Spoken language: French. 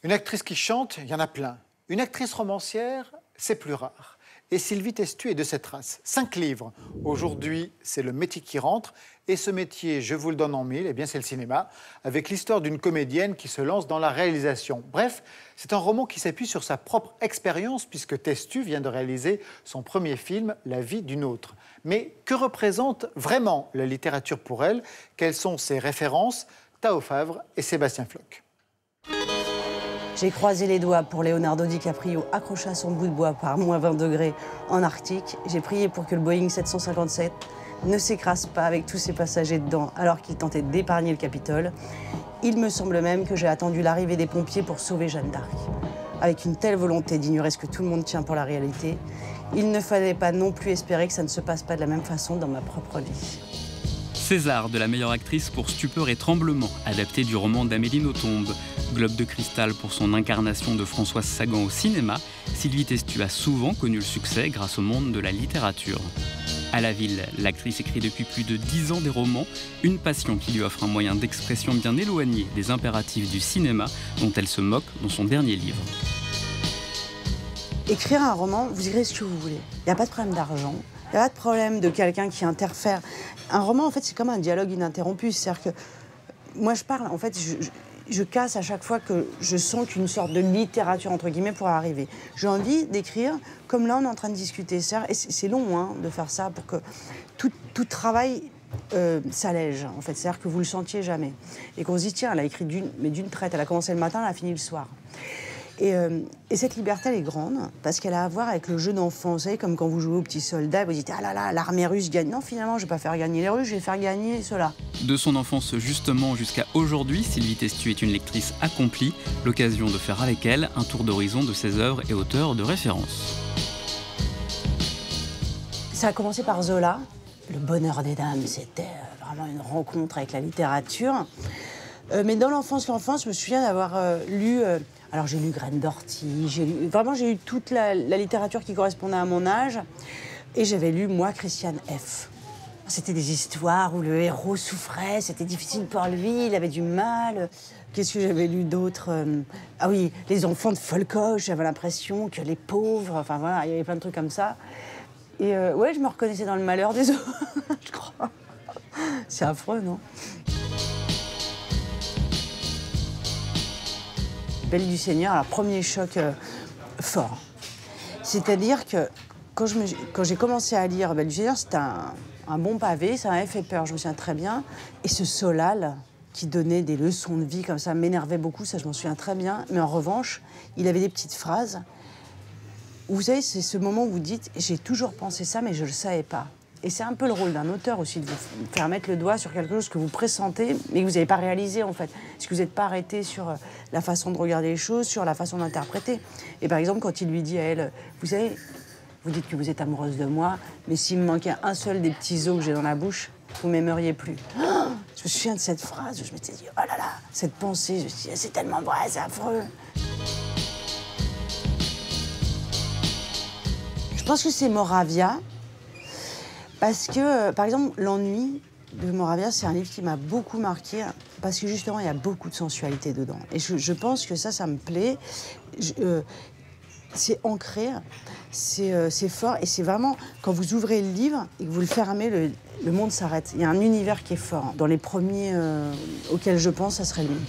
Une actrice qui chante, il y en a plein. Une actrice romancière, c'est plus rare. Et Sylvie Testu est de cette race. 5 livres. Aujourd'hui, c'est le métier qui rentre. Et ce métier, je vous le donne en mille, eh bien c'est le cinéma, avec l'histoire d'une comédienne qui se lance dans la réalisation. Bref, c'est un roman qui s'appuie sur sa propre expérience, puisque Testu vient de réaliser son premier film, La vie d'une autre. Mais que représente vraiment la littérature pour elle? Quelles sont ses références? Tao Favre et Sébastien Floch. J'ai croisé les doigts pour Leonardo DiCaprio accroché à son bout de bois par moins 20 degrés en Arctique. J'ai prié pour que le Boeing 757 ne s'écrase pas avec tous ses passagers dedans alors qu'il tentait d'épargner le Capitole. Il me semble même que j'ai attendu l'arrivée des pompiers pour sauver Jeanne d'Arc. Avec une telle volonté d'ignorer ce que tout le monde tient pour la réalité, il ne fallait pas non plus espérer que ça ne se passe pas de la même façon dans ma propre vie. César de la meilleure actrice pour Stupeur et Tremblement, adapté du roman d'Amélie Nothomb. Globe de cristal pour son incarnation de Françoise Sagan au cinéma, Sylvie Testu a souvent connu le succès grâce au monde de la littérature. À la ville, l'actrice écrit depuis plus de 10 ans des romans, une passion qui lui offre un moyen d'expression bien éloigné des impératifs du cinéma dont elle se moque dans son dernier livre. Écrire un roman, vous direz ce que vous voulez. Il n'y a pas de problème d'argent, il n'y a pas de problème de quelqu'un qui interfère. Un roman, en fait, c'est comme un dialogue ininterrompu. C'est-à-dire que moi, je parle, en fait, je casse à chaque fois que je sens qu'une sorte de littérature, entre guillemets, pourra arriver. J'ai envie d'écrire comme là, on est en train de discuter. Et c'est long hein, de faire ça pour que tout travail s'allège, en fait. C'est-à-dire que vous le sentiez jamais. Et qu'on se dit, tiens, elle a écrit d'une traite, elle a commencé le matin, elle a fini le soir. Et cette liberté, elle est grande, parce qu'elle a à voir avec le jeu d'enfant. Vous savez, comme quand vous jouez aux petits soldats, vous dites « Ah là là, l'armée russe gagne ». Non, finalement, je ne vais pas faire gagner les Russes, je vais faire gagner ceux-là. De son enfance justement jusqu'à aujourd'hui, Sylvie Testu est une lectrice accomplie, l'occasion de faire avec elle un tour d'horizon de ses œuvres et auteurs de référence. Ça a commencé par Zola. Le bonheur des dames, c'était vraiment une rencontre avec la littérature. Mais dans l'enfance, je me souviens d'avoir lu... alors j'ai lu Graines d'ortie, j'ai lu toute la littérature qui correspondait à mon âge. Et j'avais lu, moi, Christiane F. C'était des histoires où le héros souffrait, c'était difficile pour lui, il avait du mal. Qu'est-ce que j'avais lu d'autre? Ah oui, Les enfants de Folcoche, j'avais l'impression que les pauvres... Enfin voilà, il y avait plein de trucs comme ça. Et ouais, je me reconnaissais dans le malheur des autres, je crois. C'est affreux, non? Belle du Seigneur, alors premier choc fort. C'est-à-dire que quand j'ai commencé à lire Belle du Seigneur, c'était un bon pavé, ça m'avait fait peur, je me souviens très bien. Et ce Solal, qui donnait des leçons de vie comme ça, m'énervait beaucoup, ça je m'en souviens très bien. Mais en revanche, il avait des petites phrases. Vous savez, c'est ce moment où vous dites « j'ai toujours pensé ça, mais je ne le savais pas ». Et c'est un peu le rôle d'un auteur aussi, de vous faire mettre le doigt sur quelque chose que vous pressentez, mais que vous n'avez pas réalisé, en fait. Parce que vous n'êtes pas arrêté sur la façon de regarder les choses, sur la façon d'interpréter. Et par exemple, quand il lui dit à elle, vous savez, vous dites que vous êtes amoureuse de moi, mais s'il me manquait un seul des petits os que j'ai dans la bouche, vous m'aimeriez plus. Oh, je me souviens de cette phrase, je m'étais dit, oh là là, cette pensée, je me suis dit, c'est tellement vrai, c'est affreux. Je pense que c'est Moravia. Parce que, par exemple, L'ennui de Moravia, c'est un livre qui m'a beaucoup marqué parce que justement, il y a beaucoup de sensualité dedans. Et je pense que ça me plaît. C'est ancré, c'est fort. Et c'est vraiment, quand vous ouvrez le livre et que vous le fermez, le monde s'arrête. Il y a un univers qui est fort. Dans les premiers auxquels je pense, ça serait lui.